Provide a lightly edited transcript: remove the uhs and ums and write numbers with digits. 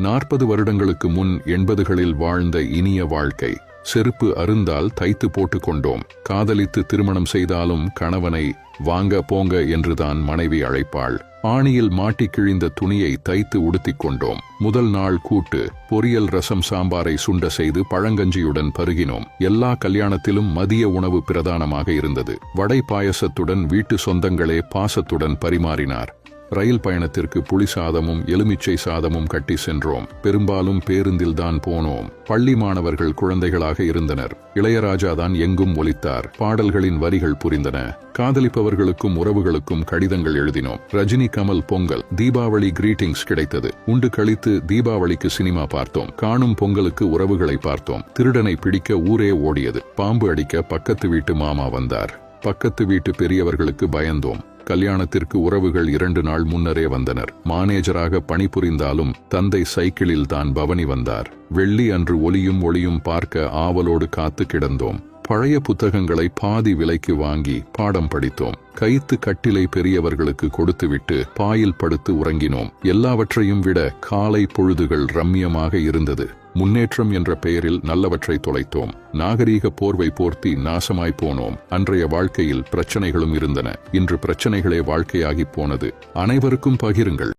40 வருடங்களுக்கு முன் 80களில் வாழ்ந்த இனிய வாழ்க்கை. செருப்பு அருந்தால் தைத்து போட்டு கொண்டோம். காதலித்து திருமணம் செய்தாலும் கணவனை வாங்க போங்க என்றுதான் மனைவி அழைப்பாள். ஆணியில் மாட்டி கிழிந்த துணியை தைத்து உடுத்திக் கொண்டோம். முதல் நாள் கூட்டு, பொரியல், ரசம், சாம்பாரை சுண்ட செய்து பழங்கஞ்சியுடன் பருகினோம். எல்லா கல்யாணத்திலும் மதிய உணவு பிரதானமாக இருந்தது. வடை பாயசத்துடன் வீட்டு சொந்தங்களே பாசத்துடன் பரிமாறினார். ரயில் பயணத்திற்கு புளி சாதமும் எலுமிச்சை சாதமும் கட்டி சென்றோம். பெரும்பாலும் பேருந்தில்தான் போனோம். பள்ளி மாணவர்கள் குழந்தைகளாக இருந்தனர். இளையராஜா தான் எங்கும் ஒலித்தார். பாடல்களின் வரிகள் புரிந்தன. காதலிப்பவர்களுக்கும் உறவுகளுக்கும் கடிதங்கள் எழுதினோம். ரஜினி, கமல் பொங்கல், தீபாவளி கிரீட்டிங்ஸ் கிடைத்தது. உண்டு கழித்து தீபாவளிக்கு சினிமா பார்த்தோம். காணும் பொங்கலுக்கு உறவுகளை பார்த்தோம். திருடனை பிடிக்க ஊரே ஓடியது. பாம்பு அடிக்க பக்கத்து வீட்டு மாமா வந்தார். பக்கத்து வீட்டு பெரியவர்களுக்கு பயந்தோம். கல்யாணத்திற்கு உறவுகள் 2 நாள் முன்னரே வந்தனர். மானேஜராக பணிபுரிந்தாலும் தந்தை சைக்கிளில் தான் பவனி வந்தார். வெள்ளி அன்று ஒளியும் பார்க்க ஆவலோடு காத்து கிடந்தோம். பழைய புத்தகங்களை பாதி விலைக்கு வாங்கி பாடம் படித்தோம். கைத்து கட்டிலை பெரியவர்களுக்கு கொடுத்துவிட்டு பாயில் படுத்து உறங்கினோம். எல்லாவற்றையும் விட காலை பொழுதுகள் ரம்மியமாக இருந்தது. முன்னேற்றம் என்ற பெயரில் நல்லவற்றை தொலைத்தோம். நாகரீக போர்வை போர்த்தி நாசமாய் போனோம். அன்றைய வாழ்க்கையில் பிரச்சனைகளும் இருந்தன. இன்று பிரச்சனைகளே வாழ்க்கையாகி போனது. அனைவருக்கும் பகிருங்கள்.